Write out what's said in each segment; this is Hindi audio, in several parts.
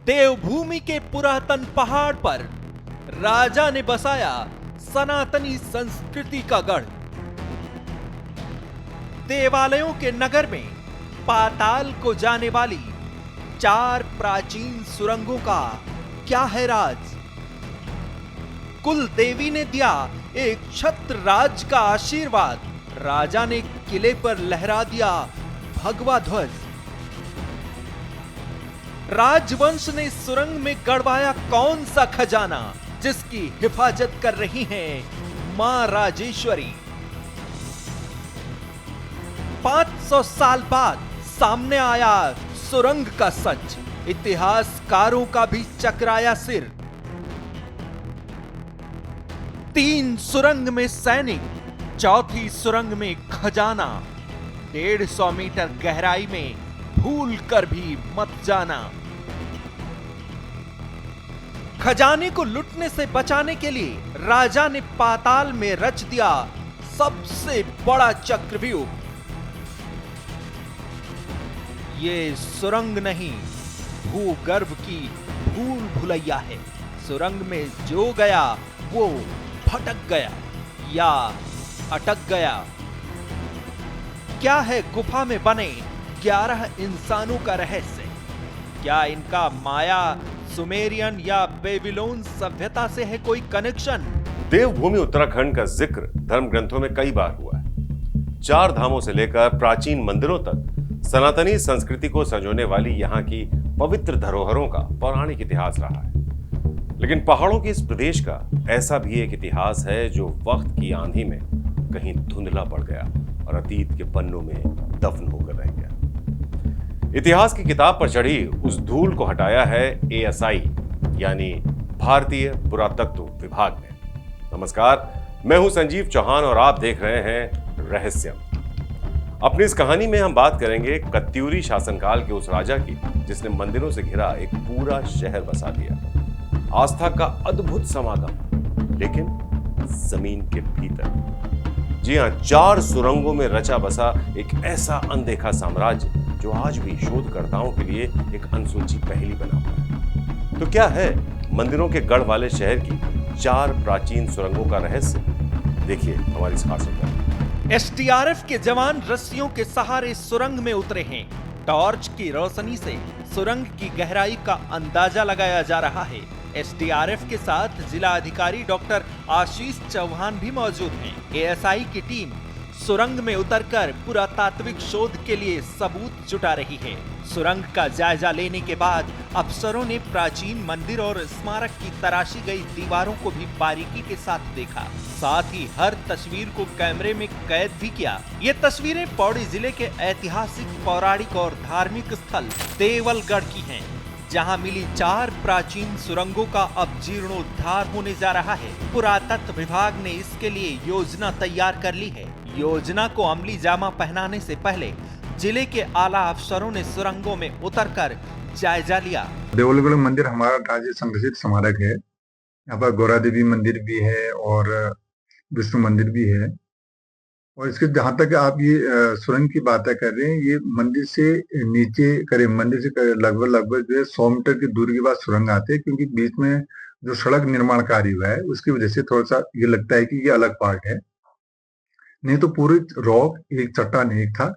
देवभूमि के पुरातन पहाड़ पर राजा ने बसाया सनातनी संस्कृति का गढ़। देवालयों के नगर में पाताल को जाने वाली 4 प्राचीन सुरंगों का क्या है राज? कुल देवी ने दिया एक छत्र राज का आशीर्वाद। राजा ने किले पर लहरा दिया भगवा ध्वज। राजवंश ने सुरंग में गड़वाया कौन सा खजाना जिसकी हिफाजत कर रही हैं मां राजेश्वरी? 500 साल बाद सामने आया सुरंग का सच। इतिहासकारों का भी चकराया सिर। 3 सुरंग में सैनिक, चौथी सुरंग में खजाना। 150 मीटर गहराई में भूल कर भी मत जाना। खजाने को लुटने से बचाने के लिए राजा ने पाताल में रच दिया सबसे बड़ा चक्रव्यूह। ये सुरंग नहीं, भूगर्भ की भूल भुलैया है। सुरंग में जो गया वो भटक गया या अटक गया। क्या है गुफा में बने 11 इंसानों का रहस्य? क्या इनका माया सुमेरियन या बेबीलोन सभ्यता से है कोई कनेक्शन? देवभूमि उत्तराखंड का जिक्र धर्म ग्रंथों में कई बार हुआ है। 4 धामों से लेकर प्राचीन मंदिरों तक सनातनी संस्कृति को संजोने वाली यहाँ की पवित्र धरोहरों का पौराणिक इतिहास रहा है। लेकिन पहाड़ों के इस प्रदेश का ऐसा भी एक इतिहास है जो वक्त की आंधी में कहीं धुंधला पड़ गया और अतीत के पन्नों में दफन होकर रह गया। इतिहास की किताब पर चढ़ी उस धूल को हटाया है ASI यानी भारतीय पुरातत्व विभाग ने। नमस्कार, मैं हूं संजीव चौहान और आप देख रहे हैं रहस्यम। अपनी इस कहानी में हम बात करेंगे कत्यूरी शासनकाल के उस राजा की जिसने मंदिरों से घिरा एक पूरा शहर बसा दिया। आस्था का अद्भुत समागम, लेकिन जमीन के भीतर। जी हां, 4 सुरंगों में रचा बसा एक ऐसा अनदेखा साम्राज्य जो आज भी शोधकर्ताओं के लिए एक अनसुलझी पहेली बना हुआ है। तो क्या है मंदिरों के गढ़ वाले शहर की 4 प्राचीन सुरंगों का रहस्य? देखिए हमारी इस खास रिपोर्ट। SDRF के जवान रस्सियों के सहारे सुरंग में उतरे हैं। टॉर्च की रोशनी से सुरंग की गहराई का अंदाजा लगाया जा रहा है। SDRF के साथ जिला अधिकारी डॉक्टर आशीष चौहान भी मौजूद हैं। ASI की टीम सुरंग में उतरकर पुरातात्विक शोध के लिए सबूत जुटा रही है। सुरंग का जायजा लेने के बाद अफसरों ने प्राचीन मंदिर और स्मारक की तराशी गई दीवारों को भी बारीकी के साथ देखा। साथ ही हर तस्वीर को कैमरे में कैद भी किया। ये तस्वीरें पौड़ी जिले के ऐतिहासिक, पौराणिक और धार्मिक स्थल देवलगढ़ की हैं, जहां मिली 4 प्राचीन सुरंगों का अब जीर्णोद्धार होने जा रहा है। पुरातत्व विभाग ने इसके लिए योजना तैयार कर ली है। योजना को अमली जामा पहनाने से पहले जिले के आला अफसरों ने सुरंगों में उतरकर जायजा लिया। देवलगढ़ मंदिर हमारा राज्य संरक्षित स्मारक है। यहाँ पर गौरा देवी मंदिर भी है और विष्णु मंदिर भी है। और इसके जहाँ तक आप ये सुरंग की बातें कर रहे हैं, ये मंदिर से नीचे करीब मंदिर से लगभग जो है 100 मीटर की दूरी के बाद सुरंग आते हैं, क्योंकि बीच में जो सड़क निर्माण कार्य हुआ है उसकी वजह से थोड़ा सा ये लगता है कि ये अलग पार्ट है। नहीं तो पूरी रॉक एक चट्टान एक था,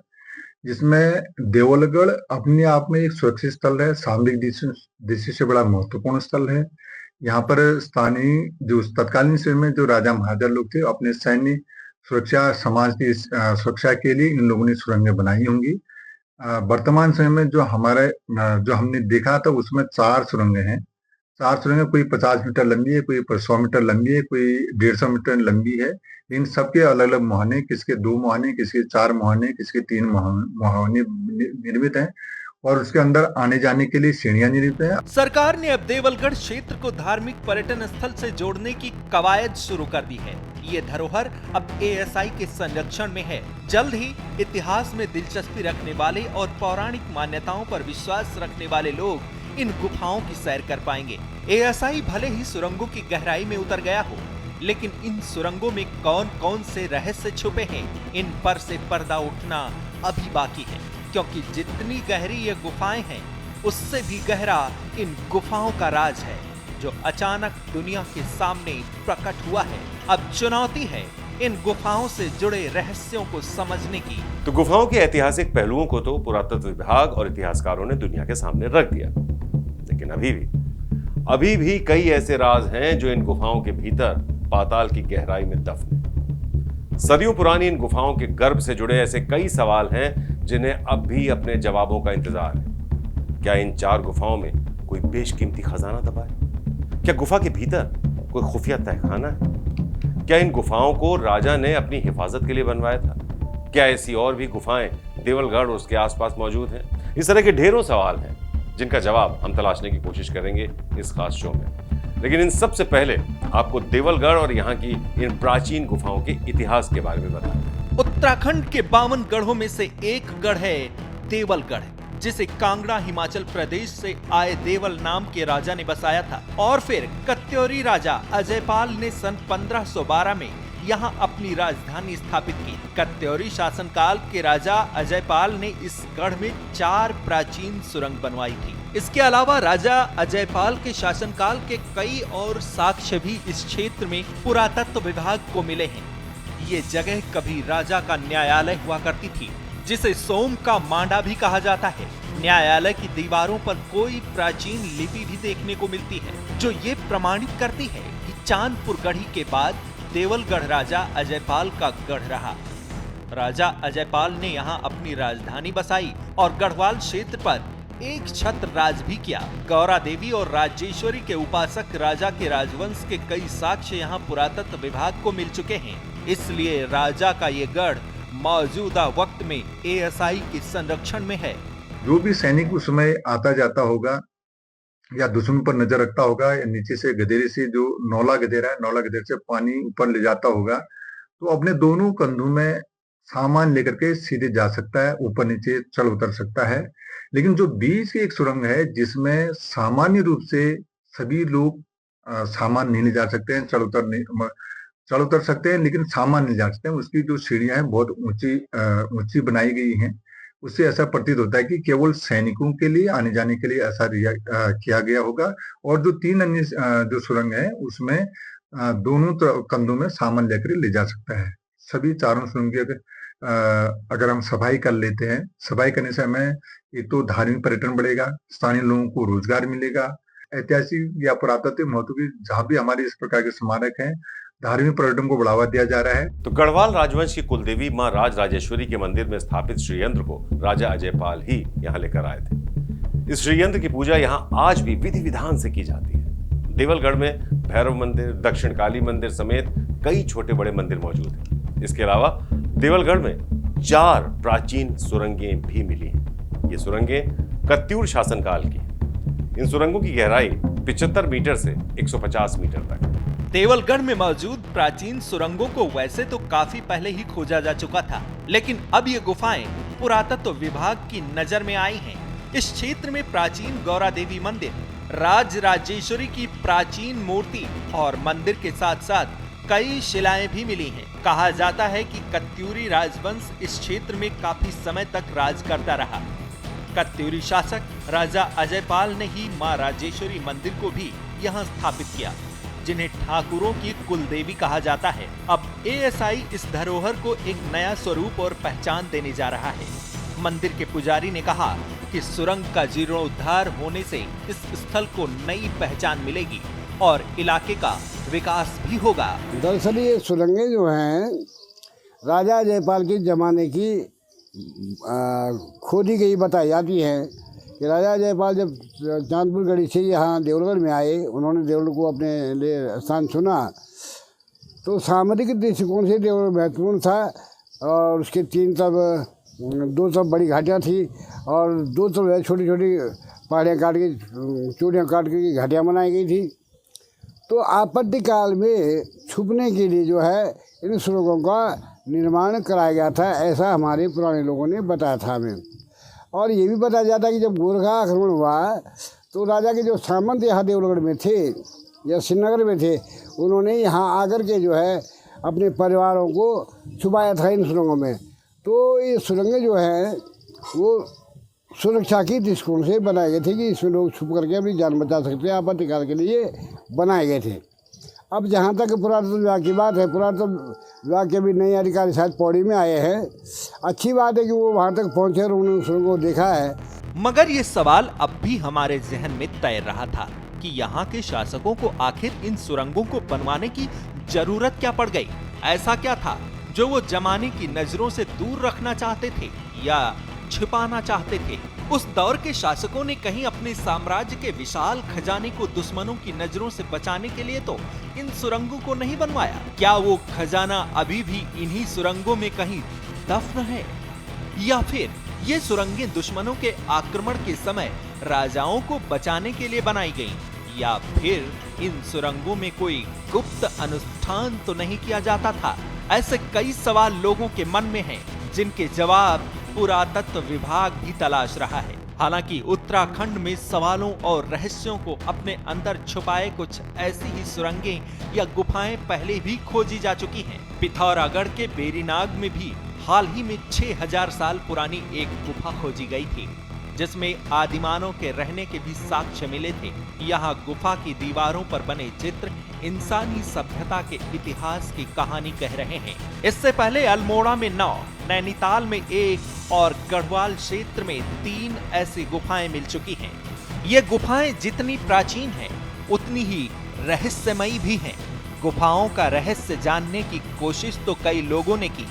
जिसमें देवलगढ़ अपने आप में एक सुरक्षित स्थल है। सामरिक दृष्टि से बड़ा महत्वपूर्ण स्थल है। यहाँ पर स्थानीय जो तत्कालीन समय में जो राजा महाराजा लोग थे, अपने सैन्य सुरक्षा, समाज की सुरक्षा के लिए इन लोगों ने सुरंगें बनाई होंगी। वर्तमान समय में जो हमने देखा था उसमें 4 सुरंगें हैं। 4 सुरंगें, कोई 50 मीटर लंबी है, कोई 100 मीटर लंबी है, कोई 150 मीटर लंबी है। इन सबके अलग अलग मुहाने, किसके 2 मुहाने, किसके 4 मुहाने, किसके 3 मुहाने निर्मित हैं और उसके अंदर आने जाने के लिए सीढ़ियां निर्मित हैं। सरकार ने अब देवलगढ़ क्षेत्र को धार्मिक पर्यटन स्थल से जोड़ने की कवायद शुरू कर दी है। ये धरोहर अब ASI के संरक्षण में है। जल्द ही इतिहास में दिलचस्पी रखने वाले और पौराणिक मान्यताओं पर विश्वास रखने वाले लोग इन गुफाओं की सैर कर पाएंगे। ASI भले ही सुरंगों की गहराई में उतर गया हो, लेकिन इन सुरंगों में कौन कौन से रहस्य छुपे हैं, इन पर से पर्दा उठना अभी बाकी है। क्योंकि जितनी गहरी ये गुफाएं हैं, उससे भी गहरा इन गुफाओं का राज है, जो अचानक दुनिया के सामने प्रकट हुआ है। अब चुनौती है इन गुफाओं से जुड़े रहस्यों को समझने की। तो गुफाओं के ऐतिहासिक पहलुओं को तो पुरातत्व विभाग और इतिहासकारों ने दुनिया के सामने रख दिया, लेकिन अभी भी कई ऐसे राज हैं जो इन गुफाओं के भीतर पाताल की गहराई में दफन हैं। सदियों पुरानी इन गुफाओं के गर्भ से जुड़े ऐसे कई सवाल हैं जिन्हें अब भी अपने जवाबों का इंतजार है। क्या इन 4 गुफाओं में कोई बेशकीमती खजाना दबा है? क्या गुफा के भीतर कोई खुफिया तहखाना है? क्या इन गुफाओं को राजा ने अपनी हिफाजत के लिए बनवाया था? क्या ऐसी और भी गुफाएं देवलगढ़ और उसके आसपास मौजूद हैं? इस तरह के ढेरों सवाल हैं जिनका जवाब हम तलाशने की कोशिश करेंगे इस खास शो में। लेकिन इन सबसे पहले आपको देवलगढ़ और यहाँ की इन प्राचीन गुफाओं के इतिहास के बारे में बताएं। उत्तराखंड के 52 गढ़ों में से एक गढ़ है देवलगढ़, जिसे कांगड़ा हिमाचल प्रदेश से आए देवल नाम के राजा ने बसाया था और फिर कत्यूरी राजा अजयपाल ने सन 1512 में यहाँ अपनी राजधानी स्थापित की। कत्यूरी शासनकाल के राजा अजयपाल ने इस गढ़ में 4 प्राचीन सुरंग बनवाई थी। इसके अलावा राजा अजयपाल के शासनकाल के कई और साक्ष्य भी इस क्षेत्र में पुरातत्व विभाग को मिले हैं। ये जगह कभी राजा का न्यायालय हुआ करती थी, जिसे सोम का मांडा भी कहा जाता है। न्यायालय की दीवारों पर कोई प्राचीन लिपि भी देखने को मिलती है, जो ये प्रमाणित करती है कि चांदपुर गढ़ी के बाद देवलगढ़ राजा अजयपाल का गढ़ रहा। राजा अजयपाल ने यहाँ अपनी राजधानी बसाई और गढ़वाल क्षेत्र पर एक छत्र राज भी किया। गौरा देवी और राजेश्वरी के उपासक राजा के राजवंश के कई साक्ष्य यहाँ पुरातत्व विभाग को मिल चुके हैं। इसलिए राजा का ये गढ़ मौजूदा वक्त में एएसआई के संरक्षण में है। जो भी सैनिक उस समय आता जाता होगा या दुश्मन पर नजर रखता होगा या नीचे से गधेरे से जो नौला गधेरा है, नौला गधेरे से पानी ऊपर ले जाता होगा, तो अपने दोनों कंधों में सामान लेकर के सीधे जा सकता है, ऊपर नीचे चढ़ उतर सकता है। लेकिन जो बीच की एक सुरंग है जिसमें सामान्य रूप से सभी लोग सामान नहीं ले जा सकते हैं, चढ़ उतर सकते हैं, लेकिन सामान नहीं जा सकते हैं। उसकी जो सीढ़ियां हैं बहुत ऊंची बनाई गई हैं। उससे ऐसा प्रतीत होता है कि केवल सैनिकों के लिए आने जाने के लिए ऐसा किया गया होगा। और जो 3 अन्य जो सुरंग है उसमें दोनों कंधों में सामान लेकर ले जा सकता है। सभी 4 सुरंग की अगर हम सफाई कर लेते हैं, सफाई करने से हमें एक तो धार्मिक पर्यटन बढ़ेगा, स्थानीय लोगों को रोजगार मिलेगा, ऐतिहासिक या पुरातत्व महत्व की जहाँ भी हमारे इस प्रकार के स्मारक हैं, धार्मिक पर्यटन को बढ़ावा दिया जा रहा है। तो गढ़वाल राजवंश की कुलदेवी मां राज राजेश्वरी के मंदिर में स्थापित श्रीयंत्र को राजा अजयपाल ही यहाँ लेकर आए थे। इस श्रीयंत्र की पूजा यहाँ आज भी विधि विधान से की जाती है। देवलगढ़ में भैरव मंदिर, दक्षिण काली मंदिर समेत कई छोटे बड़े मंदिर मौजूद हैं। इसके अलावा देवलगढ़ में 4 प्राचीन सुरंगें भी मिली हैं। ये सुरंगें कत्यूर शासनकाल की हैं। इन सुरंगों की गहराई 75 मीटर से 150 मीटर तक है। देवलगढ़ में मौजूद प्राचीन सुरंगों को वैसे तो काफी पहले ही खोजा जा चुका था, लेकिन अब ये गुफाएं पुरातत्व विभाग की नजर में आई हैं। इस क्षेत्र में प्राचीन गौरा देवी मंदिर, राज राजेश्वरी की प्राचीन मूर्ति और मंदिर के साथ साथ कई शिलाएं भी मिली हैं। कहा जाता है कि कत्यूरी राजवंश इस क्षेत्र में काफी समय तक राज करता रहा। कत्यूरी शासक राजा अजयपाल ने ही मां राजेश्वरी मंदिर को भी यहाँ स्थापित किया, जिन्हें ठाकुरों की कुलदेवी कहा जाता है। अब एएसआई इस धरोहर को एक नया स्वरूप और पहचान देने जा रहा है। मंदिर के पुजारी ने कहा कि सुरंग का जीर्णोद्धार होने से इस स्थल को नई पहचान मिलेगी और इलाके का विकास भी होगा। दरअसल ये सुरंगें जो हैं राजा जयपाल के जमाने की खोदी गई बताई जाती हैं कि राजा जयपाल जब चांदपुर गढ़ी से यहाँ देवलगढ़ में आए, उन्होंने देवलगढ़ को अपने लिए स्थान चुना, तो सामरिक दृष्टिकोण से देवलगढ़ महत्वपूर्ण था। और उसके 2 तरफ बड़ी घाटियाँ थी और 2 तरफ छोटी छोटी पहाड़ियाँ काट के, चोटियाँ काट के घाटियाँ बनाई गई थी। तो आपत्ति काल में छुपने के लिए जो है इन सुरंगों का निर्माण कराया गया था, ऐसा हमारे पुराने लोगों ने बताया था हमें। और ये भी बताया जाता है कि जब गोरखा आक्रमण हुआ तो राजा के जो सामंत यहाँ देवलगढ़ में थे या श्रीनगर में थे, उन्होंने यहाँ आकर के जो है अपने परिवारों को छुपाया था इन सुरंगों में। तो ये सुरंगें जो हैं वो सुरक्षा की दृष्टिकोण से बनाए गए थे कि इसमें लोग छुप करके अपनी जान बचा सकते हैं, आपातकाल के लिए बनाए गए थे। अब जहाँ तक पुरातत्व विभाग की बात है, पुरातत्व विभाग के भी नए अधिकारी शायद पौड़ी में आए हैं। अच्छी बात है कि वो वहाँ तक पहुँचे और उन्होंने सुरंग को देखा है। मगर ये सवाल अब भी हमारे जहन में तैर रहा था कि यहाँ के शासकों को आखिर इन सुरंगों को बनवाने की जरूरत क्या पड़ गई? ऐसा क्या था जो वो जमाने की नजरों से दूर रखना चाहते थे या छिपाना चाहते थे? उस दौर के शासकों ने कहीं अपने साम्राज्य के विशाल खजाने को दुश्मनों की नजरों से बचाने के लिए तो इन सुरंगों को नहीं बनवाया? क्या वो खजाना अभी भी इन्हीं सुरंगों में कहीं दफन है? या फिर ये सुरंगें दुश्मनों के आक्रमण के समय राजाओं को बचाने के लिए बनाई गईं? या फिर इन सुरंगों में कोई गुप्त अनुष्ठान तो नहीं किया जाता था? ऐसे कई सवाल लोगों के मन में हैं, जिनके जवाब पुरातत्व विभाग भी तलाश रहा है। हालांकि उत्तराखंड में सवालों और रहस्यों को अपने अंदर छुपाए कुछ ऐसी ही सुरंगें या गुफाएं पहले भी खोजी जा चुकी हैं। पिथौरागढ़ के बेरीनाग में भी हाल ही में 6000 साल पुरानी एक गुफा खोजी गई थी, जिसमें आदिमानव के रहने के भी साक्ष्य मिले थे। यहाँ गुफा की दीवारों पर बने चित्र इंसानी सभ्यता के इतिहास की कहानी कह रहे हैं। इससे पहले अल्मोड़ा में 9, नैनीताल में 1 और गढ़वाल क्षेत्र में 3 ऐसी गुफाएं मिल चुकी हैं। ये गुफाएं जितनी प्राचीन हैं, उतनी ही रहस्यमयी भी हैं। गुफाओं का रहस्य जानने की कोशिश तो कई लोगों ने की,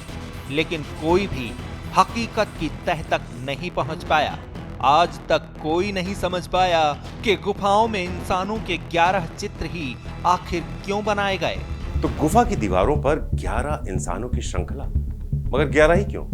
लेकिन कोई भी हकीकत की तह तक नहीं पहुंच पाया। आज तक कोई नहीं समझ पाया कि गुफाओं में इंसानों के 11 चित्र ही आखिर क्यों बनाए गए। तो गुफा की दीवारों पर 11 इंसानों की श्रृंखला, मगर 11 ही क्यों?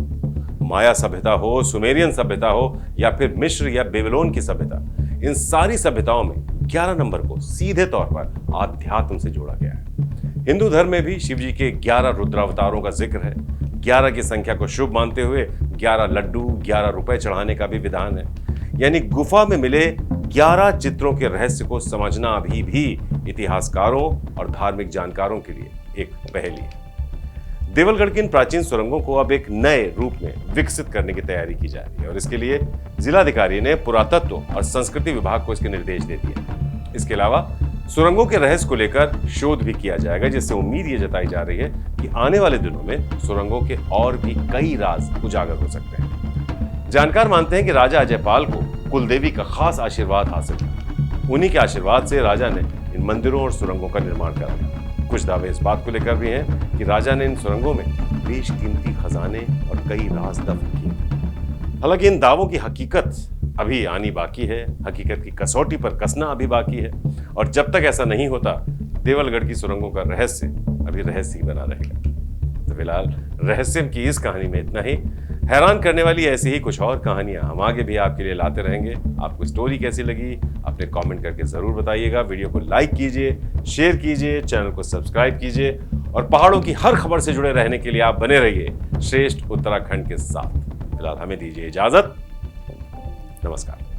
माया सभ्यता हो, सुमेरियन सभ्यता हो या फिर मिस्र या बेबीलोन की सभ्यता, इन सारी सभ्यताओं में 11 नंबर को सीधे तौर पर आध्यात्म से जोड़ा गया है। हिंदू धर्म में भी शिव जी के 11 रुद्रावतारों का जिक्र है। 11 की संख्या को शुभ मानते हुए 11 लड्डू, 11 रुपए चढ़ाने का भी विधान है। यानी गुफा में मिले 11 चित्रों के रहस्य को समझना अभी भी इतिहासकारों और धार्मिक जानकारों के लिए एक पहेली है। देवलगढ़ की इन प्राचीन सुरंगों को अब एक नए रूप में विकसित करने की तैयारी की जा रही है और इसके लिए जिलाधिकारी ने पुरातत्व और संस्कृति विभाग को इसके निर्देश दे दिए। इसके अलावा सुरंगों के रहस्य को लेकर शोध भी किया जाएगा, जिससे उम्मीद ये जताई जा रही है कि आने वाले दिनों में सुरंगों के और भी कई राज उजागर हो सकते हैं। जानकार मानते हैं कि राजा अजयपाल को कुलदेवी का खास आशीर्वाद हासिल है। उन्हीं के आशीर्वाद से राजा ने इन मंदिरों और सुरंगों का निर्माण कराया। कुछ दावे इस बात को लेकर भी हैं कि राजा ने इन सुरंगों में बेशकीमती खजाने और कई राज दफन किए। हालांकि इन दावों की हकीकत अभी आनी बाकी है, हकीकत की कसौटी पर कसना अभी बाकी है और जब तक ऐसा नहीं होता, देवलगढ़ की सुरंगों का रहस्य अभी रहस्य ही बना रहेगा। तो फिलहाल रहस्य की इस कहानी में इतना ही। हैरान करने वाली ऐसी ही कुछ और कहानियां हम आगे भी आपके लिए लाते रहेंगे। आपको स्टोरी कैसी लगी अपने कमेंट करके जरूर बताइएगा। वीडियो को लाइक कीजिए, शेयर कीजिए, चैनल को सब्सक्राइब कीजिए और पहाड़ों की हर खबर से जुड़े रहने के लिए आप बने रहिए श्रेष्ठ उत्तराखंड के साथ। फिलहाल हमें दीजिए इजाजत। नमस्कार।